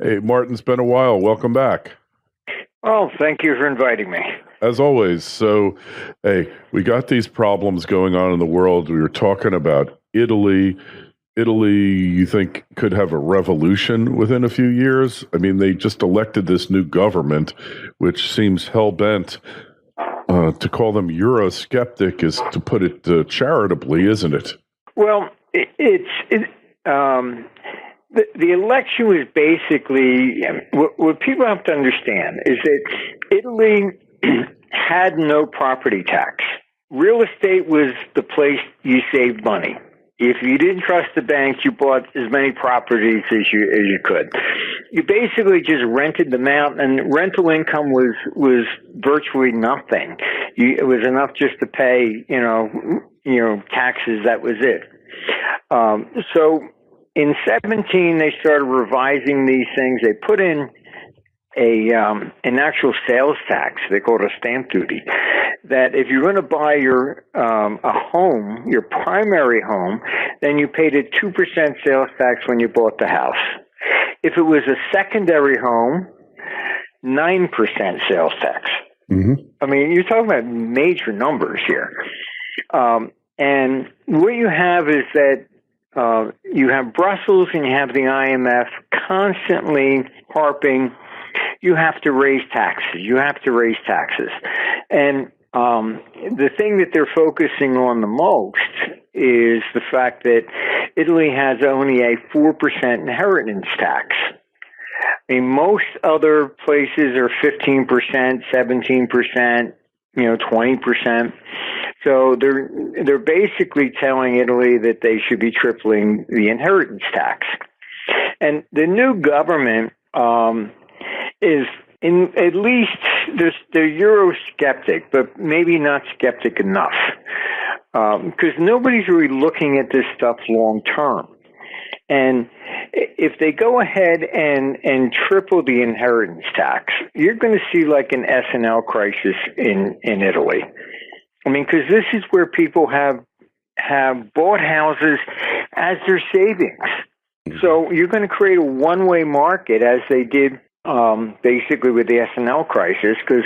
Hey, Martin, it's been a while. Welcome back. Oh, thank you for inviting me. As always. So, hey, we got these problems going on in the world. We were talking about Italy. Italy, you think, could have a revolution within a few years? I mean, they just elected this new government, which seems hell bent. To call them Eurosceptic is to put it charitably, isn't it? Well, the election was basically what people have to understand is that Italy had no property tax. Real estate was the place you saved money. If you didn't trust the banks, you bought as many properties as you could. You basically just rented them out, and rental income was virtually nothing. It was enough just to pay, taxes. That was it. So in 17, they started revising these things. They put in an actual sales tax. They call it a stamp duty. That if you're going to buy a home, your primary home, then you paid a 2% sales tax when you bought the house. If it was a secondary home, 9% sales tax. Mm-hmm. I mean, you're talking about major numbers here. And what you have is that you have Brussels and you have the IMF constantly harping, you have to raise taxes. You have to raise taxes. And the thing that they're focusing on the most is the fact that Italy has only a 4% inheritance tax. I mean, most other places are 15%, 17%, 20%. So they're basically telling Italy that they should be tripling the inheritance tax. And the new government is at least they're Eurosceptic, but maybe not skeptic enough, because nobody's really looking at this stuff long term. And if they go ahead and triple the inheritance tax, you're going to see like an S&L crisis in Italy. I mean, because this is where people have bought houses as their savings. So you're going to create a one-way market, as they did basically with the S&L crisis, because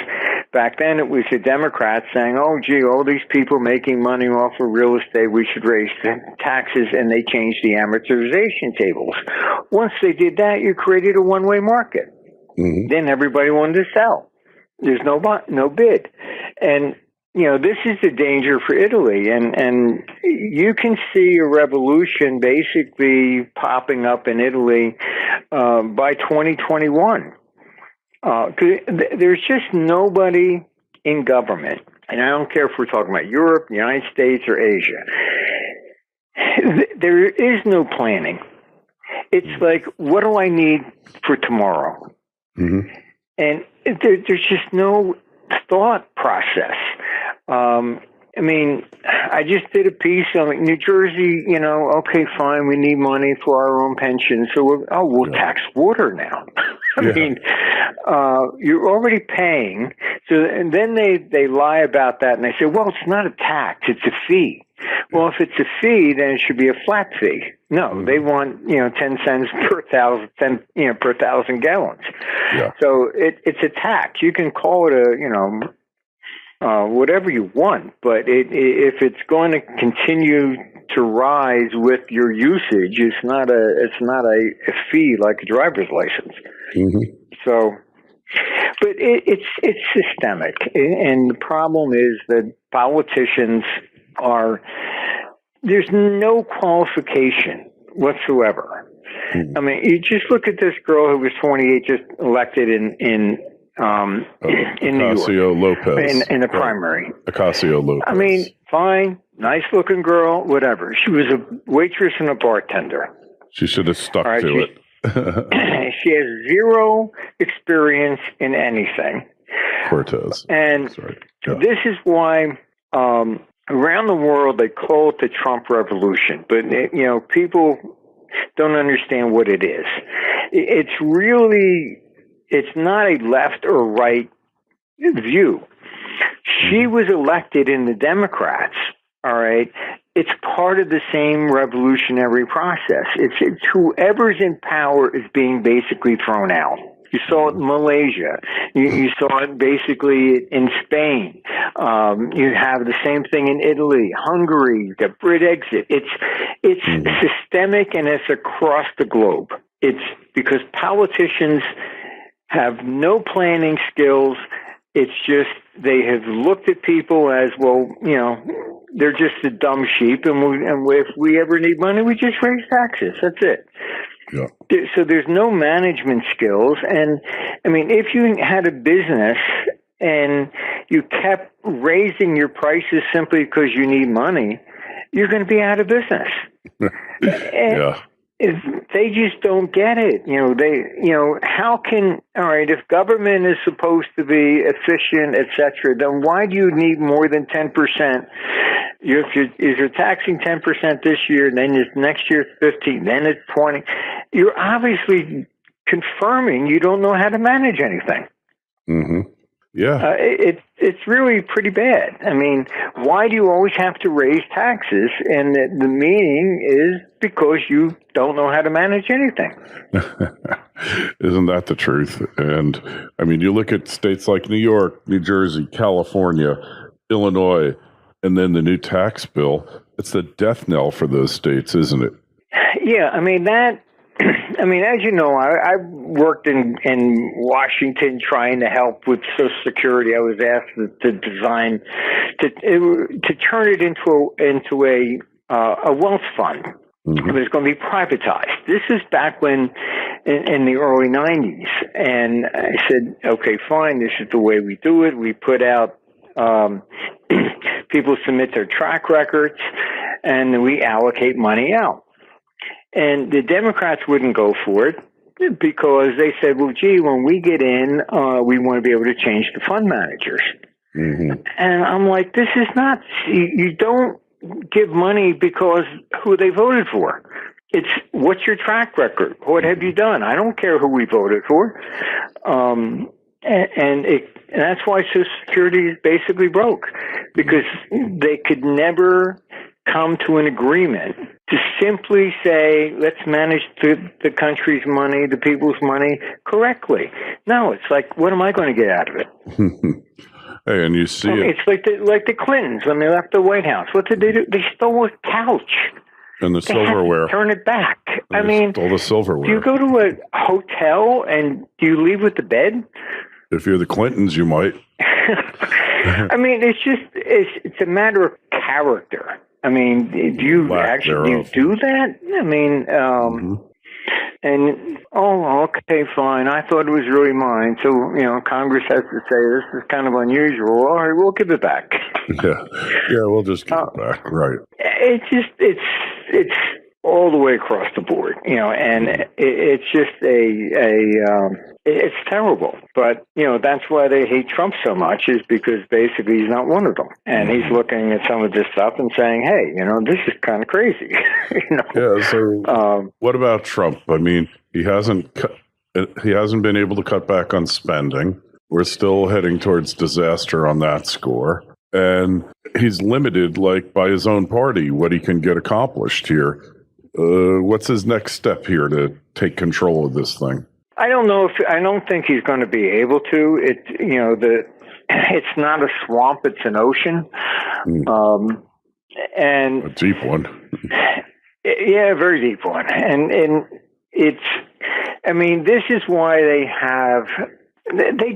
back then it was the Democrats saying, oh, gee, all these people making money off of real estate, we should raise taxes, and they changed the amortization tables. Once they did that, you created a one-way market. Mm-hmm. Then everybody wanted to sell. There's no bid. And this is the danger for Italy, and you can see a revolution basically popping up in Italy by 2021. There's just nobody in government, and I don't care if we're talking about Europe, the United States, or Asia. There is no planning. It's like, what do I need for tomorrow? Mm-hmm. And there's just no thought process. I mean, I just did a piece on New Jersey, okay, fine, we need money for our own pension, so we'll tax water now. I mean, you're already paying. So, and then they lie about that, and they say, well, it's not a tax, it's a fee. Well, if it's a fee, then it should be a flat fee. No, they want 10 cents per thousand gallons. Yeah. So it's a tax. You can call it whatever you want, but if it's going to continue to rise with your usage, it's not a fee like a driver's license. Mm-hmm. So, but it's systemic, and the problem is that politicians there's no qualification whatsoever. Mm-hmm. I mean, you just look at this girl who was 28, just elected in New York, Lopez. in the primary. Ocasio-Lopez. I mean, fine, nice-looking girl, whatever. She was a waitress and a bartender. She should have stuck to it. She has zero experience in anything. Cortez. And this is why around the world they call it the Trump revolution. But, people don't understand what it is. It's not a left or right view. She was elected in the Democrats, all right, it's part of the same revolutionary process. It's whoever's in power is being basically thrown out. You saw it in Malaysia. You saw it basically in Spain. You have the same thing in Italy, Hungary, the Brit exit. It's systemic, and it's across the globe. It's because politicians have no planning skills. It's just they have looked at people as, well, they're just a dumb sheep, and if we ever need money, we just raise taxes. That's it. Yeah. So there's no management skills. And, I mean, if you had a business and you kept raising your prices simply because you need money, you're going to be out of business. Yeah. They just don't get it. How can, all right, if government is supposed to be efficient, et cetera, then why do you need more than 10%? If you're taxing 10% this year, then next year it's 15, then it's 20. You're obviously confirming you don't know how to manage anything. Mm-hmm. Yeah. It's really pretty bad. I mean, why do you always have to raise taxes? And the meaning is because you don't know how to manage anything. Isn't that the truth? And I mean, you look at states like New York, New Jersey, California, Illinois, and then the new tax bill. It's the death knell for those states, isn't it? Yeah, I mean, as you know, I worked in Washington trying to help with Social Security. I was asked to design to turn it into a wealth fund. Mm-hmm. It was going to be privatized. This is back when in the early 90s, and I said, okay, fine. This is the way we do it. We put out people submit their track records, and we allocate money out. And the Democrats wouldn't go for it because they said, well, gee, when we get in, we want to be able to change the fund managers. Mm-hmm. And I'm like, this is not, you don't give money because who they voted for. It's what's your track record? What have you done? I don't care who we voted for. And that's why Social Security is basically broke, because they could never come to an agreement to simply say, let's manage the country's money, the people's money correctly. No, it's like, what am I going to get out of it? Hey, and you see it's like the Clintons when they left the White House. What did they do? They stole a couch. And the silverware. Turn it back. Stole the silverware. Do you go to a hotel and do you leave with the bed? If you're the Clintons, you might. I mean, it's a matter of character. I mean, do you do that? I mean, and, okay, fine. I thought it was really mine. So, Congress has to say this is kind of unusual. All right, we'll give it back. Yeah, we'll just give it back. Right. It's all the way across the board, and it's just it's terrible. But, that's why they hate Trump so much, is because basically he's not one of them. And he's looking at some of this stuff and saying, hey, this is kind of crazy. Yeah, so what about Trump? I mean, he hasn't been able to cut back on spending. We're still heading towards disaster on that score. And he's limited, by his own party, what he can get accomplished here. What's his next step here to take control of this thing? I don't think he's going to be able to. It's not a swamp; it's an ocean, and a deep one. Yeah, a very deep one, and it's. I mean, this is why they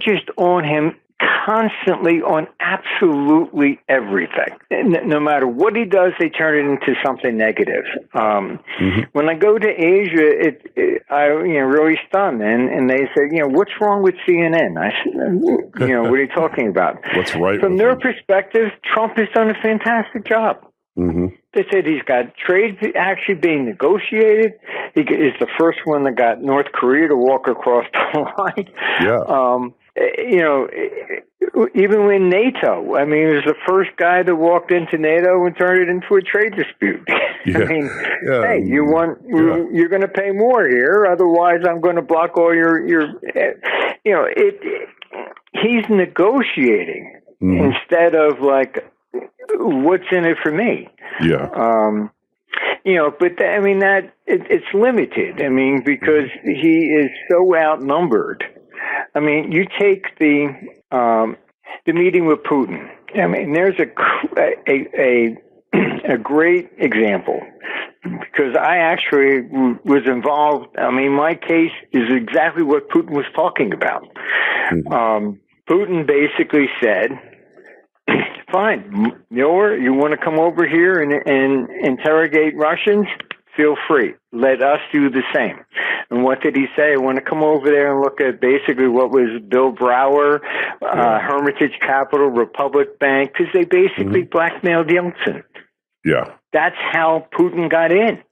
just own him constantly on absolutely everything. No matter what he does, they turn it into something negative. When I go to Asia, I'm really stunned, and they say, what's wrong with CNN? I said, what are you talking about? What's right? From their perspective, Trump has done a fantastic job. They said he's got trade actually being negotiated. He is the first one that got North Korea to walk across the line. Yeah. Even with NATO, I mean, he was the first guy that walked into NATO and turned it into a trade dispute. Yeah. I mean, hey, you're going to pay more here, otherwise I'm going to block all your he's negotiating instead of what's in it for me? Yeah. But I mean it's limited. I mean, because he is so outnumbered. I mean, you take the meeting with Putin. I mean, there's a great example, because I actually was involved. I mean, my case is exactly what Putin was talking about. Putin basically said, fine, Mueller, you want to come over here and interrogate Russians? Feel free. Let us do the same. And what did he say? I want to come over there and look at basically what was Bill Brower, Hermitage Capital, Republic Bank, because they basically blackmailed Yeltsin. Yeah. That's how Putin got in,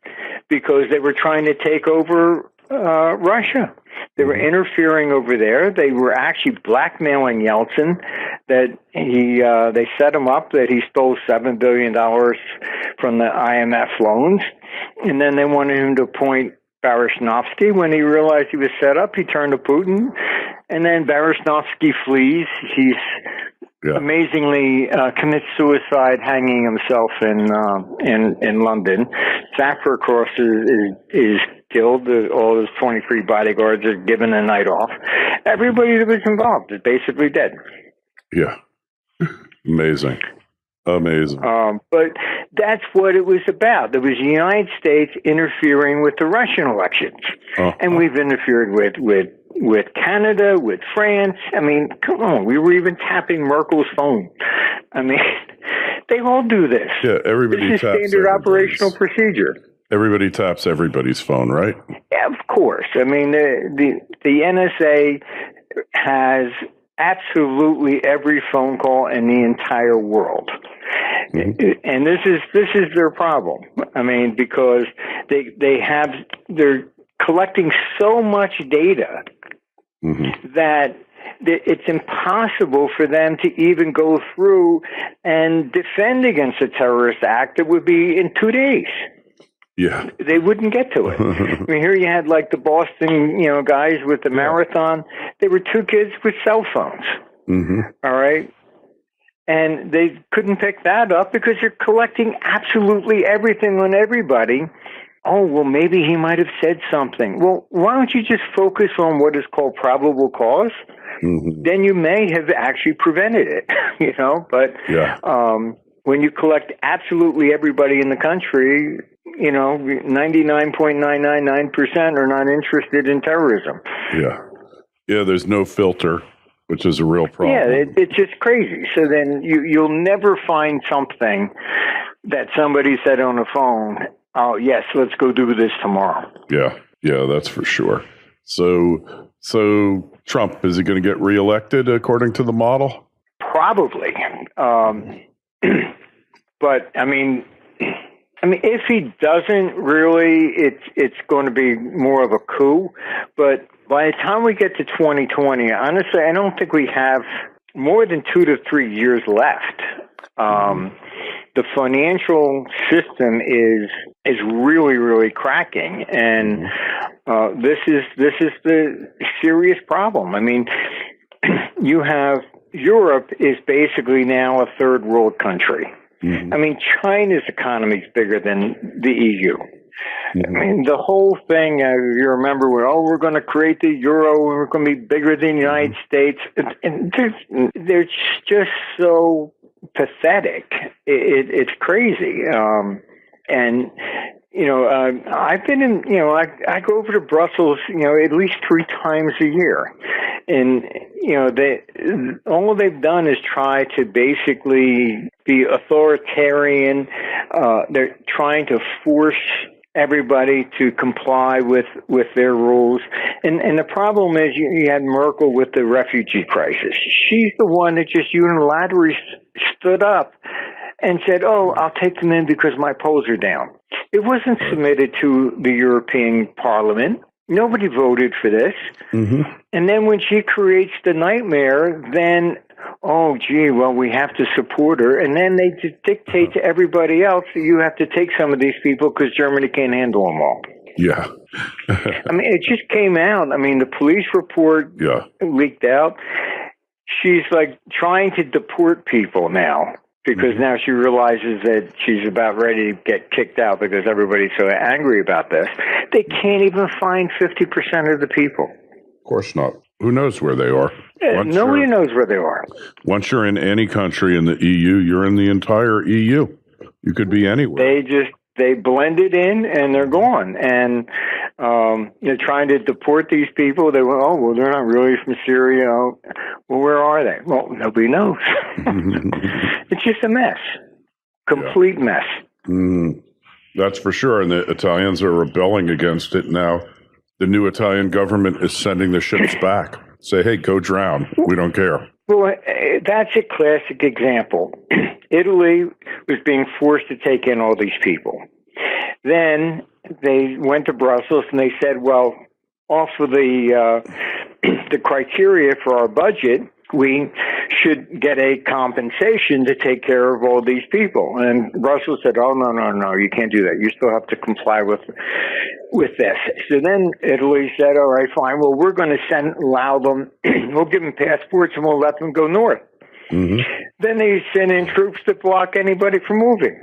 because they were trying to take over Russia. They were interfering over there. They were actually blackmailing Yeltsin. That they set him up that he stole $7 billion from the IMF loans, and then they wanted him to appoint Baryshnovsky. When he realized he was set up, he turned to Putin, and then Baryshnovsky flees. He's amazingly commits suicide, hanging himself in London. Zafarkos is killed. All his 23 bodyguards are given a night off. Everybody that was involved is basically dead. Yeah. Amazing. But that's what it was about. There was the United States interfering with the Russian elections. And we've interfered with Canada, with France. I mean, come on. We were even tapping Merkel's phone. I mean, they all do this. Yeah, everybody this is taps standard operational procedure. Everybody taps everybody's phone, right? Yeah, of course. I mean, the NSA has absolutely every phone call in the entire world. And this is their problem. I mean, because they're collecting so much data that it's impossible for them to even go through and defend against a terrorist act that would be in 2 days. Yeah. They wouldn't get to it. I mean, here you had like the Boston, guys with the marathon. They were two kids with cell phones. All right. And they couldn't pick that up because you're collecting absolutely everything on everybody. Oh, well, maybe he might have said something. Well, why don't you just focus on what is called probable cause? Then you may have actually prevented it, But when you collect absolutely everybody in the country, 99.999% are not interested in terrorism. Yeah. Yeah, there's no filter, which is a real problem. Yeah, it's just crazy. So then you'll never find something that somebody said on the phone, oh, yes, let's go do this tomorrow. Yeah, that's for sure. So Trump, is he going to get reelected according to the model? Probably. But, I mean, if he doesn't really, it's going to be more of a coup. But by the time we get to 2020, honestly, I don't think we have more than 2 to 3 years left. The financial system is really, really cracking, and this is the serious problem. I mean, you have Europe is basically now a third world country. I mean, China's economy is bigger than the EU. I mean, the whole thing, you remember, we're going to create the euro, and we're going to be bigger than the United States. And they're just so pathetic. It's crazy. I've been in, I go over to Brussels, at least 3 times a year. And, all they've done is try to basically be authoritarian. They're trying to force everybody to comply with their rules. And the problem is you had Merkel with the refugee crisis. She's the one that just unilaterally stood up and said, oh, I'll take them in because my polls are down. It wasn't submitted to the European Parliament. Nobody voted for this. And then when she creates the nightmare, then, oh, gee, well, we have to support her. And then they dictate to everybody else that you have to take some of these people because Germany can't handle them all. Yeah. I mean, it just came out. I mean, the police report leaked out. She's like trying to deport people now. because now she realizes that she's about ready to get kicked out because everybody's so angry about this. They can't even find 50% of the people. Of course not. Who knows where they are? Nobody knows where they are. Once you're in any country in the EU, you're in the entire EU. You could be anywhere. They blended in and they're gone. And they're trying to deport these people. They went, oh, well, they're not really from Syria. Well, where are they? Well, nobody knows. It's just a mess. Complete mess. That's for sure. And the Italians are rebelling against it now. The new Italian government is sending the ships back. Say, hey, go drown. We don't care. Well, that's a classic example. Italy was being forced to take in all these people. Then they went to Brussels and they said, well, off of the criteria for our budget, we should get a compensation to take care of all these people. And Brussels said, oh, no, you can't do that. You still have to comply with this. So then Italy said, all right, fine. Well, we're going to allow them, we'll give them passports and we'll let them go north. Then they send in troops to block anybody from moving.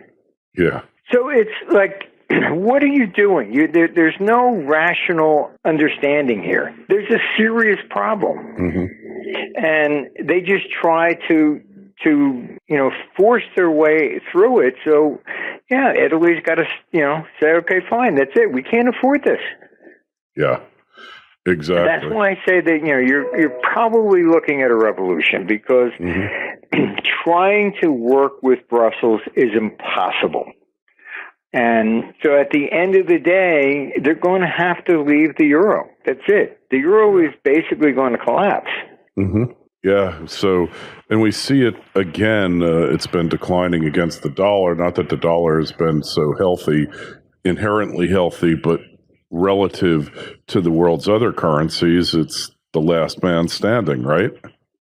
Yeah. So it's like, what are you doing? There's no rational understanding here. There's a serious problem. And they just try to force their way through it. So, yeah, Italy's got to, say, okay, fine, that's it. We can't afford this. Yeah, exactly. That's why I say that, you're probably looking at a revolution because trying to work with Brussels is impossible. And so at the end of the day, they're going to have to leave the euro. That's it. The euro is basically going to collapse. Yeah. So, and we see it again. It's been declining against the dollar. Not that the dollar has been so healthy, inherently healthy, but relative to the world's other currencies, it's the last man standing, right?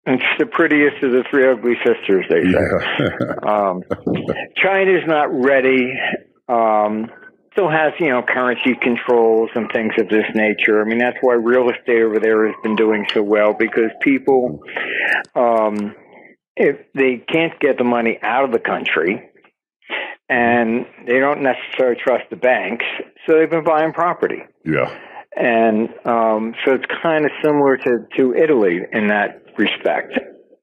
It's the prettiest of the three ugly sisters, they say. China's not ready. Still has, currency controls and things of this nature. I mean, that's why real estate over there has been doing so well, because people, if they can't get the money out of the country and they don't necessarily trust the banks, so they've been buying property. Yeah. And so it's kind of similar to Italy in that respect.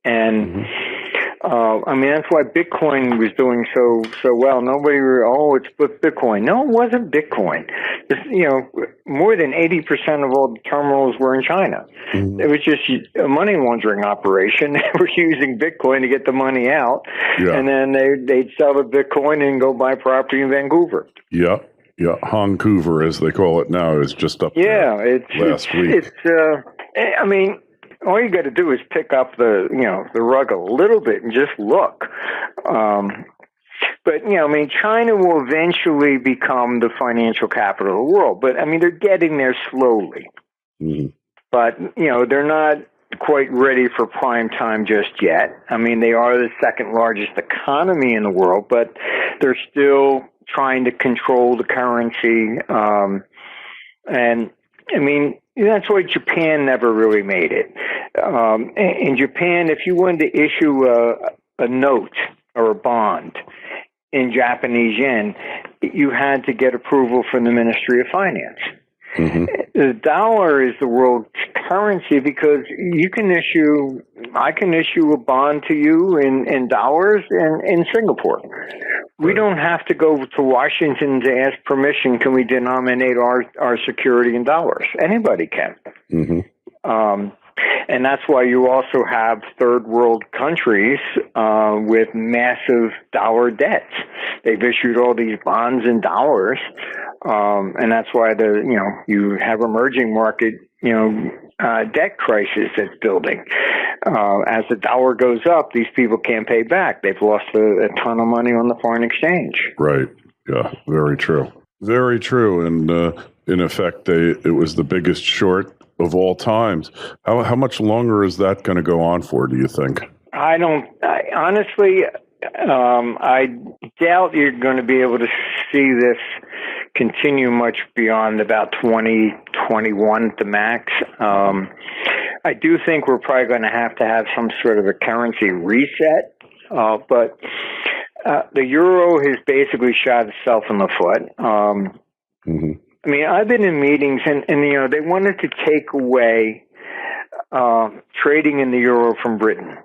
And that's why Bitcoin was doing so well. Nobody, it's Bitcoin. No, it wasn't Bitcoin. More than 80% of all the terminals were in China. It was just a money laundering operation. They were using Bitcoin to get the money out, and then they'd sell the Bitcoin and go buy property in Vancouver. Yeah. Yeah, Vancouver, as they call it now, is just up there last week. All you got to do is pick up the rug a little bit and just look. But China will eventually become the financial capital of the world. But they're getting there slowly. But they're not quite ready for prime time just yet. They are the second largest economy in the world, but they're still trying to control the currency. That's why Japan never really made it. In Japan, if you wanted to issue a note or a bond in Japanese yen, you had to get approval from the Ministry of Finance. The dollar is the world's currency because I can issue a bond to you in dollars in Singapore. We don't have to go to Washington to ask permission. Can we denominate our security in dollars? Anybody can. And that's why you also have third world countries with massive dollar debts. They've issued all these bonds in dollars, and that's why you have emerging market debt crisis that's building. As the dollar goes up, these people can't pay back. They've lost a ton of money on the foreign exchange. Right. Yeah. Very true. Very true. And in effect, it was the biggest short of all times. How much longer is that going to go on for, do you think? Honestly, I doubt you're going to be able to see this continue much beyond about 2021 at the max. I do think we're probably going to have some sort of a currency reset But the euro has basically shot itself in the foot. I mean, I've been in meetings, and they wanted to take away trading in the euro from Britain.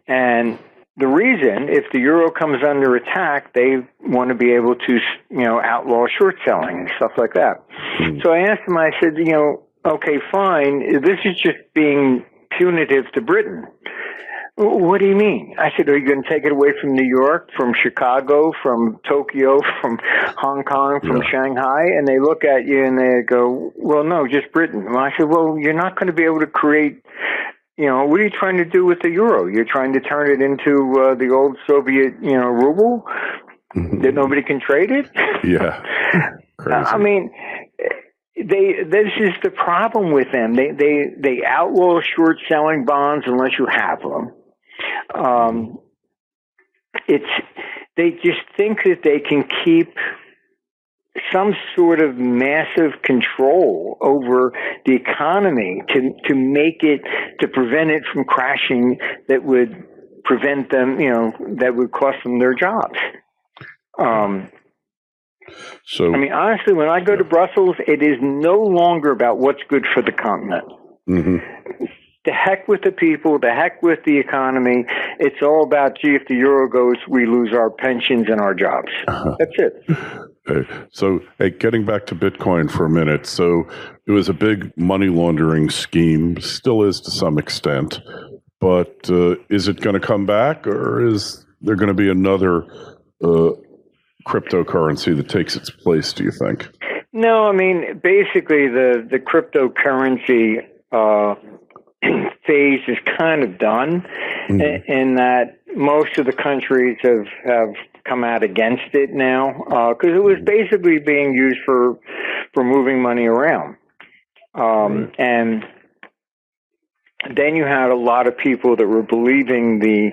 And the reason, if the euro comes under attack, they want to be able to, outlaw short selling and stuff like that. So I asked them, I said, okay, fine. This is just being punitive to Britain. What do you mean? I said, are you going to take it away from New York, from Chicago, from Tokyo, from Hong Kong, from Shanghai? And they look at you and they go, well, no, just Britain. And I said, well, you're not going to be able to create, what are you trying to do with the euro? You're trying to turn it into the old Soviet, ruble that nobody can trade it? Yeah. Crazy. I mean, this is the problem with them. They outlaw short selling bonds unless you have them. They just think that they can keep some sort of massive control over the economy to make it, to prevent it from crashing, that would prevent them, that would cost them their jobs. So, I mean, honestly, when I go to Brussels, it is no longer about what's good for the continent. The heck with the people, the heck with the economy. It's all about, gee, if the euro goes, we lose our pensions and our jobs. That's it. Okay. So, getting back to Bitcoin for a minute. So, it was a big money laundering scheme, still is to some extent. But is it going to come back, or is there going to be another cryptocurrency that takes its place, do you think? No, I mean, basically the cryptocurrency phase is kind of done, in that most of the countries have come out against it now, because it was basically being used for moving money around. And then you had a lot of people that were believing the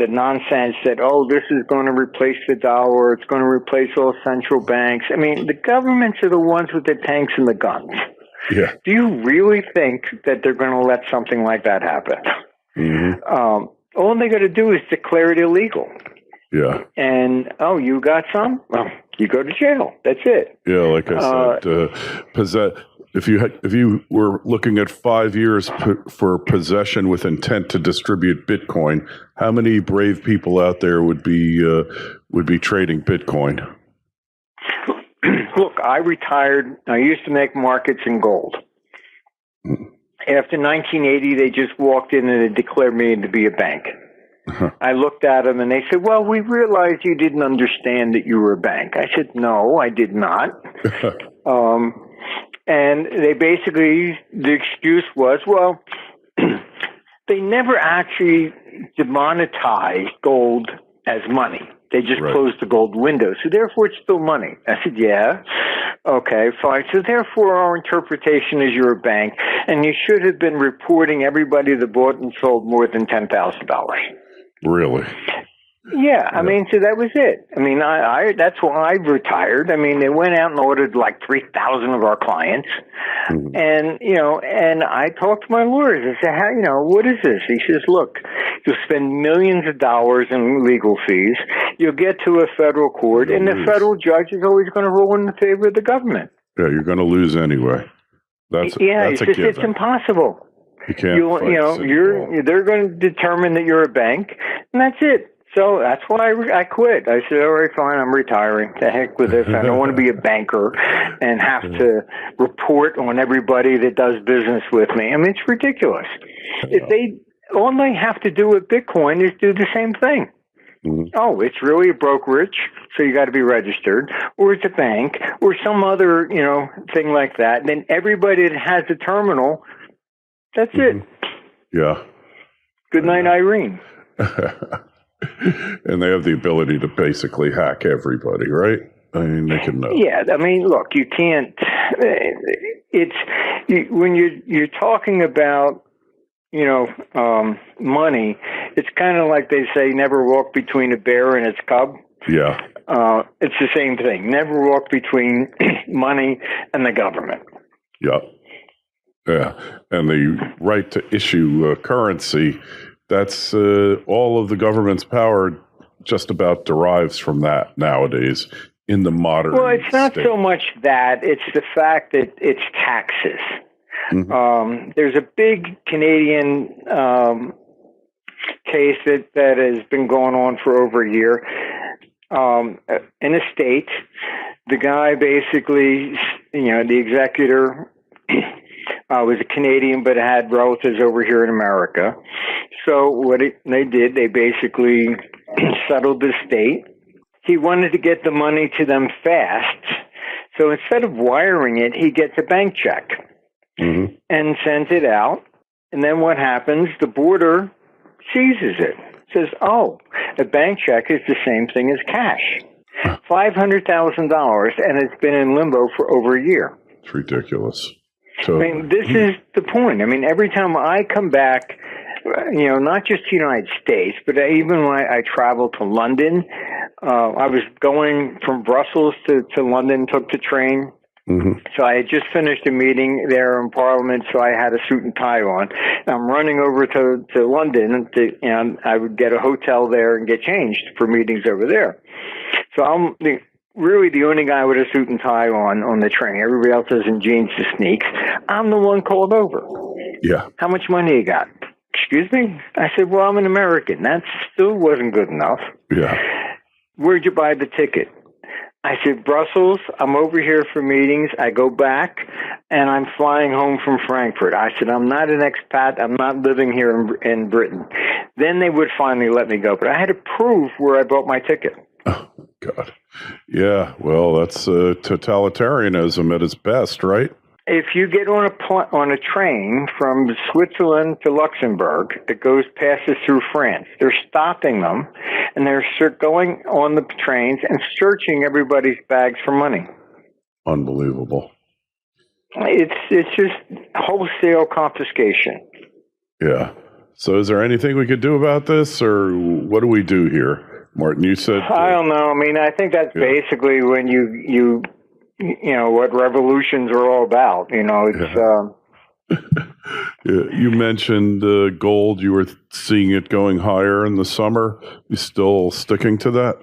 nonsense that, this is going to replace the dollar, it's going to replace all central banks. I mean, the governments are the ones with the tanks and the guns. Yeah. Do you really think that they're going to let something like that happen? All they got to do is declare it illegal. Yeah. And, you got some? Well, you go to jail. That's it. Yeah, like I said, if you were looking at 5 years for possession with intent to distribute Bitcoin, how many brave people out there would be trading Bitcoin? Look, I retired. I used to make markets in gold. After 1980, they just walked in and they declared me to be a bank. I looked at them and they said, well, we realized you didn't understand that you were a bank. I said, no, I did not. And they basically, the excuse was, well, they never actually demonetized gold as money. They just closed the gold window. So therefore, it's still money. I said, yeah. Okay, fine. So therefore, our interpretation is you're a bank, and you should have been reporting everybody that bought and sold more than $10,000. Really? Yeah, I mean, so that was it. I mean, I that's why I retired. I mean, they went out and ordered like 3,000 of our clients. And, and I talked to my lawyers. I said, what is this? He says, look, you'll spend millions of dollars in legal fees. You'll get to a federal court, and the federal judge is always going to rule in favor of the government. Yeah, you're going to lose anyway. That's a given. It's impossible. You can't. They're going to determine that you're a bank, and that's it. So that's why I quit. I said, all right, fine, I'm retiring. The heck with this. I don't want to be a banker and have to report on everybody that does business with me. I mean, it's ridiculous. All they have to do with Bitcoin is do the same thing. Oh, it's really a brokerage, so you got to be registered, or it's a bank, or some other, thing like that. And then everybody that has a terminal, that's it. Yeah. Good night, Irene. And they have the ability to basically hack everybody, right? I mean, they can know. Yeah, I mean, look, you can't. When you're talking about money, it's kind of like they say, never walk between a bear and its cub. Yeah. It's the same thing. Never walk between money and the government. Yeah. Yeah. And the right to issue currency that's all of the government's power just about derives from that nowadays in the modern Well, it's not state. so much that. It's the fact that it's taxes. Mm-hmm. There's a big Canadian case that has been going on for over a year. In a state, the guy basically, the executor was a Canadian but had relatives over here in America. So what they did, they basically settled the state. He wanted to get the money to them fast. So instead of wiring it, he gets a bank check and sends it out. And then what happens? The border seizes it. Says, oh, a bank check is the same thing as cash. $500,000, and it's been in limbo for over a year. It's ridiculous. So, I mean, this is the point. I mean, every time I come back, not just the United States, but even when I travel to London, I was going from Brussels to London, took the train. So I had just finished a meeting there in Parliament, so I had a suit and tie on. I'm running over to London, and I would get a hotel there and get changed for meetings over there. So I'm really the only guy with a suit and tie on the train. Everybody else is in jeans to sneaks. I'm the one called over. Yeah. How much money you got? Excuse me? I said, well, I'm an American. That still wasn't good enough. Yeah. Where'd you buy the ticket? I said, Brussels. I'm over here for meetings. I go back, and I'm flying home from Frankfurt. I said, I'm not an expat. I'm not living here in Britain. Then they would finally let me go. But I had to prove where I bought my ticket. Oh, God. Yeah, well, that's totalitarianism at its best, right? If you get on a train from Switzerland to Luxembourg that passes through France, they're stopping them, and they're going on the trains and searching everybody's bags for money. Unbelievable. It's just wholesale confiscation. Yeah. So is there anything we could do about this, or what do we do here? Martin, you said... I don't know. I mean, I think that's basically when you what revolutions are all about. It's You mentioned gold. You were seeing it going higher in the summer. You still sticking to that?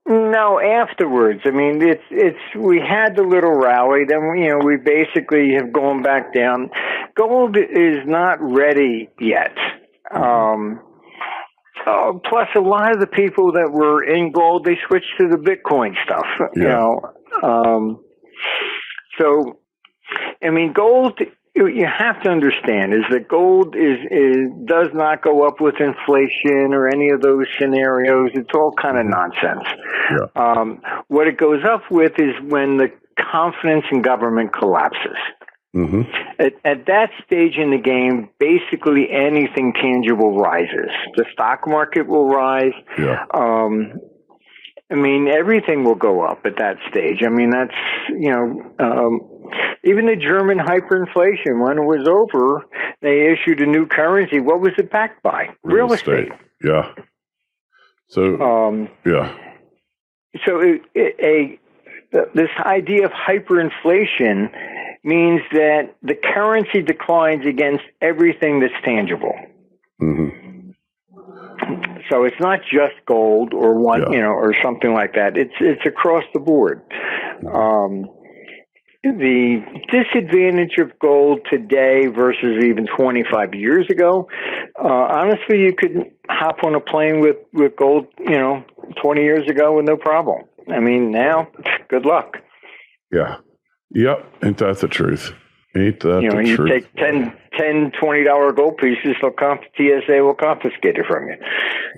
No, afterwards. I mean, we had the little rally. Then we basically have gone back down. Gold is not ready yet. Plus, a lot of the people that were in gold, they switched to the Bitcoin stuff. So, I mean, gold. You have to understand is that gold does not go up with inflation or any of those scenarios. It's all kind of nonsense. Yeah. What it goes up with is when the confidence in government collapses. At that stage in the game, basically anything tangible rises. The stock market will rise. Yeah. I mean, everything will go up at that stage. I mean, that's, even the German hyperinflation, when it was over, they issued a new currency. What was it backed by? Real estate. Yeah. So, yeah. So this idea of hyperinflation means that the currency declines against everything that's tangible. So it's not just gold or or something like that. It's across the board. The disadvantage of gold today versus even 25 years ago, honestly, you could hop on a plane with gold, 20 years ago with no problem. I mean, now, good luck. Yeah. Yep. Ain't that the truth? Ain't that the truth? You take $10, $20 gold pieces, TSA will confiscate it from you.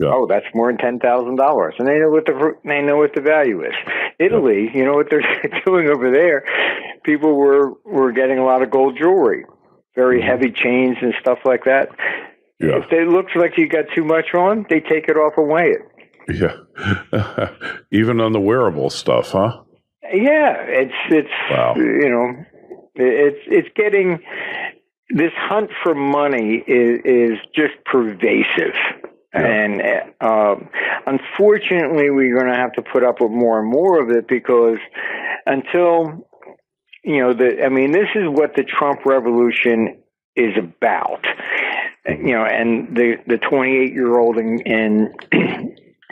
Yeah. Oh, that's more than $10,000. And they know what the value is. Italy, you know what they're doing over there? People were getting a lot of gold jewelry, very heavy chains and stuff like that. Yeah. If it looks like you got too much on, they take it off and weigh it. Yeah. Even on the wearable stuff, huh? Yeah, it's wow. It's getting, this hunt for money is just pervasive. Yeah. And unfortunately, we're going to have to put up with more and more of it because until, this is what the Trump revolution is about. And the 28-year-old in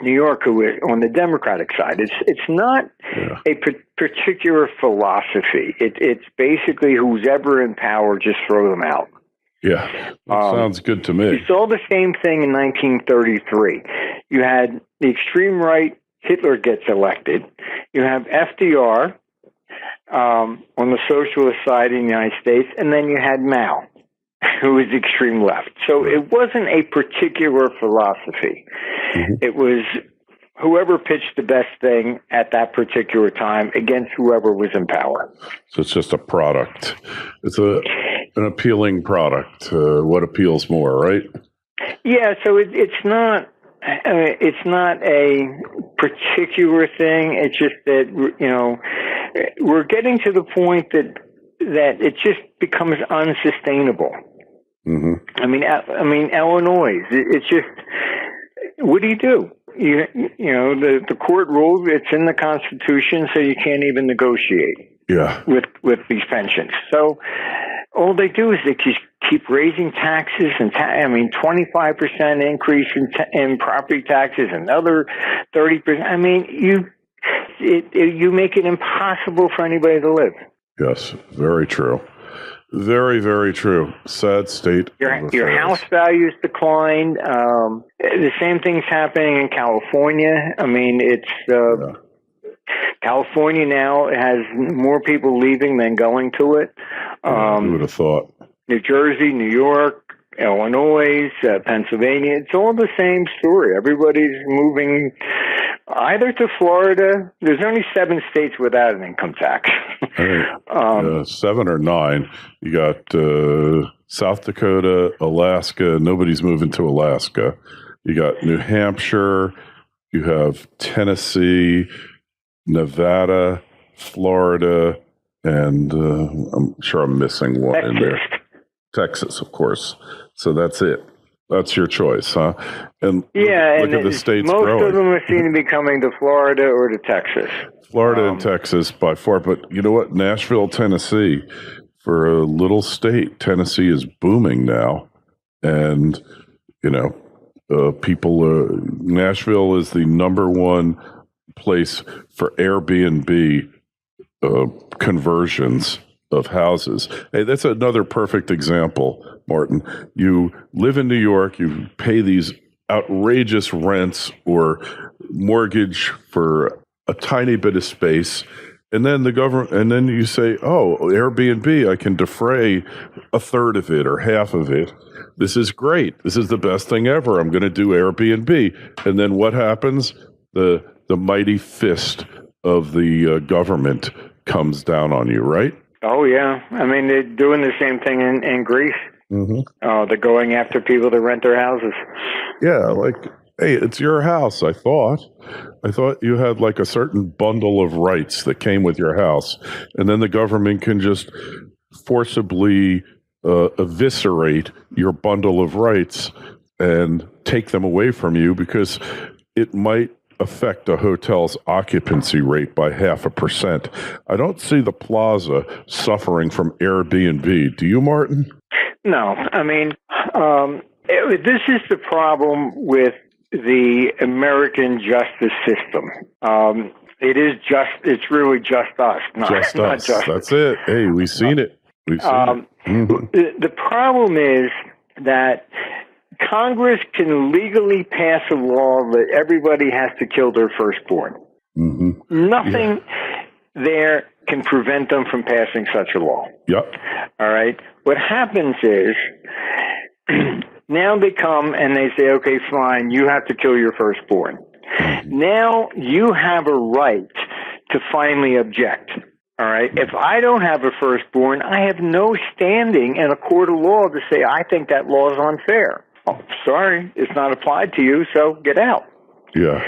New York who is on the Democratic side, it's not a particular philosophy. It's basically who's ever in power, just throw them out. Yeah, that sounds good to me. You saw the same thing in 1933. You had the extreme right, Hitler gets elected. You have FDR on the socialist side in the United States, and then you had Mao, who was extreme left. So it wasn't a particular philosophy. Mm-hmm. It was whoever pitched the best thing at that particular time against whoever was in power. So it's just a product. It's an appealing product. What appeals more, right? Yeah. So it's not a particular thing. It's just that we're getting to the point that it just becomes unsustainable. Mm-hmm. I mean, Illinois. It's just, what do? The court ruled it's in the Constitution, so you can't even negotiate. Yeah. With these pensions. So all they do is they just keep raising taxes and 25% increase in property taxes, another 30%. I mean, you make it impossible for anybody to live. Yes, very true. Very, very true. Sad state. Your house values declined. The same thing's happening in California. I mean, it's California now has more people leaving than going to it. Who would have thought? New Jersey, New York, Illinois, Pennsylvania. It's all the same story. Everybody's moving either to Florida. There's only 7 states without an income tax. 7 or 9. You got South Dakota, Alaska. Nobody's moving to Alaska. You got New Hampshire. You have Tennessee, Nevada, Florida, and I'm sure I'm missing one in there. Texas, of course. So that's it. That's your choice, huh? And look at the states most growing. Most of them seem to be coming to Florida or to Texas. Florida and Texas by far. But you know what? Nashville, Tennessee, for a little state, Tennessee is booming now. And, Nashville is the number one place for Airbnb conversions of houses. Hey, that's another perfect example, Martin. You live in New York, you pay these outrageous rents or mortgage for a tiny bit of space, and then the government, and then you say, oh, Airbnb, I can defray a third of it or half of it. This is great. This is the best thing ever. I'm going to do Airbnb. And then what happens? The mighty fist of the government comes down on you, right? Oh, yeah. I mean, they're doing the same thing in Greece. Mm-hmm. They're going after people to rent their houses. Yeah, like, hey, it's your house, I thought you had like a certain bundle of rights that came with your house. And then the government can just forcibly eviscerate your bundle of rights and take them away from you because it might affect a hotel's occupancy rate by 0.5%. I don't see the plaza suffering from Airbnb. Do you, Martin? No. I mean, this is the problem with the American justice system. It's really just us. Not just That's it. Hey, we've seen it. We've seen it. Mm-hmm. The problem is that Congress can legally pass a law that everybody has to kill their firstborn. Mm-hmm. Nothing there can prevent them from passing such a law. Yep. All right. What happens is now they come and they say, okay, fine, you have to kill your firstborn. Mm-hmm. Now you have a right to finally object. All right. If I don't have a firstborn, I have no standing in a court of law to say I think that law is unfair. Oh, sorry, it's not applied to you, so get out. Yeah.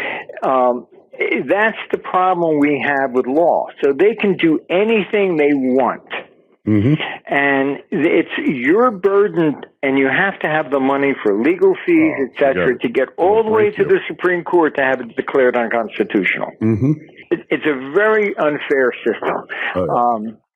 That's the problem we have with law. So they can do anything they want. Mm-hmm. And it's your burden, and you have to have the money for legal fees, etc., to get all the way to the Supreme Court to have it declared unconstitutional. Mm-hmm. It's a very unfair system.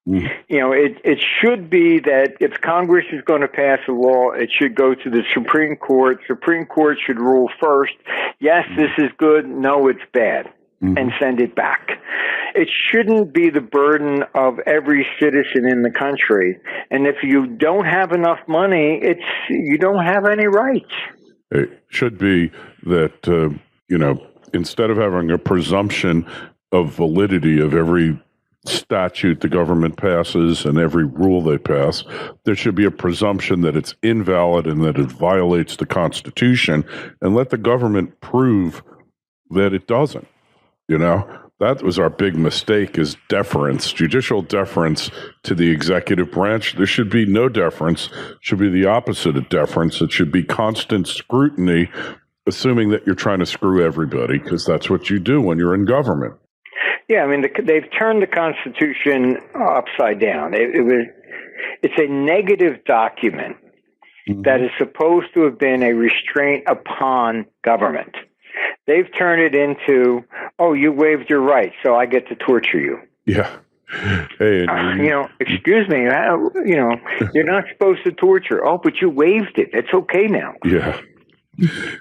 Mm. It should be that if Congress is going to pass a law, it should go to the Supreme Court. Supreme Court should rule first. Yes, this is good. No, it's bad. And send it back. It shouldn't be the burden of every citizen in the country. And if you don't have enough money, you don't have any rights. It should be that, instead of having a presumption of validity of every statute the government passes and every rule they pass, there should be a presumption that it's invalid and that it violates the Constitution, and let the government prove that it doesn't. That was our big mistake, is deference, judicial deference to the executive branch. There should be no deference. It should be the opposite of deference. It should be constant scrutiny, assuming that you're trying to screw everybody, because that's what you do when you're in government. Yeah, I mean, they've turned the Constitution upside down. It's a negative document that is supposed to have been a restraint upon government. They've turned it into, oh, you waived your rights, so I get to torture you. Yeah. Hey, excuse me, you're not supposed to torture. Oh, but you waived it. It's okay now. Yeah.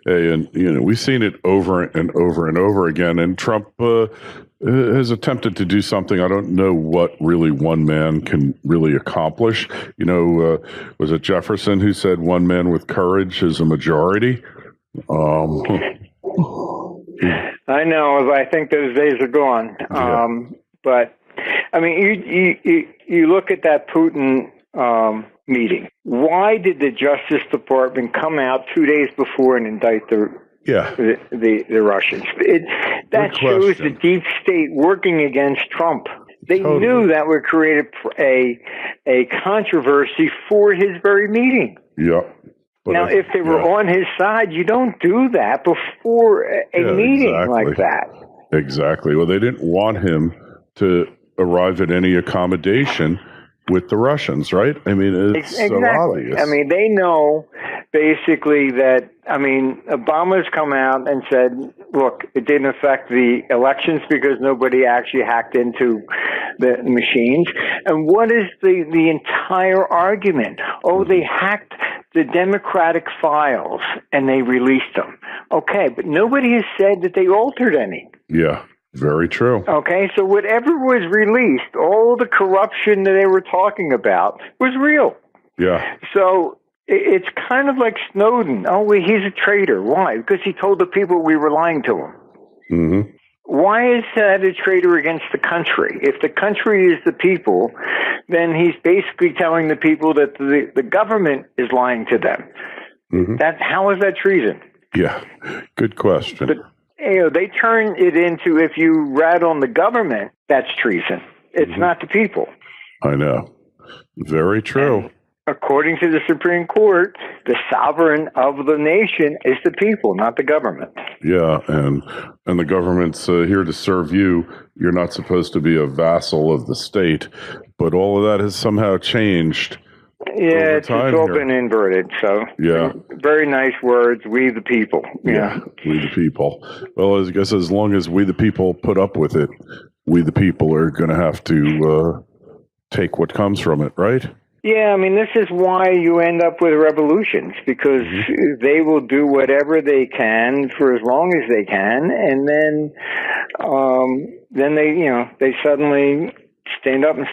Hey, and we've seen it over and over and over again. And Trump has attempted to do something. I don't know what really one man can really accomplish. Was it Jefferson who said one man with courage is a majority? I know. I think those days are gone. Yeah. But I mean, you look at that Putin meeting. Why did the Justice Department come out 2 days before and indict the Russians? That shows the deep state working against Trump. They knew that would create a controversy for his very meeting. Yeah. Now, if they were on his side, you don't do that before a meeting like that. Exactly. Well, they didn't want him to arrive at any accommodation with the Russians, right? I mean, it's so obvious. I mean, they know basically that, Obama's come out and said, look, it didn't affect the elections because nobody actually hacked into the machines. And what is the entire argument? Oh, they hacked the Democratic files and they released them. Okay, but nobody has said that they altered any. Yeah, very true. Okay, so whatever was released, all the corruption that they were talking about was real. Yeah. So it's kind of like Snowden. Oh, he's a traitor. Why? Because he told the people we were lying to him. Mm-hmm. Why is that a traitor against the country? If the country is the people, then he's basically telling the people that the government is lying to them. Mm-hmm. How is that treason? Yeah, good question. But, they turn it into, if you rat on the government, that's treason. It's not the people. I know. Very true. And according to the Supreme Court, the sovereign of the nation is the people, not the government. Yeah, and the government's here to serve you. You're not supposed to be a vassal of the state. But all of that has somehow changed. Yeah, it's all been inverted. So, very nice words. We the people. Yeah, we the people. Well, I guess as long as we the people put up with it, we the people are going to have to take what comes from it, right? Yeah, this is why you end up with revolutions, because they will do whatever they can for as long as they can, and then they suddenly stand up and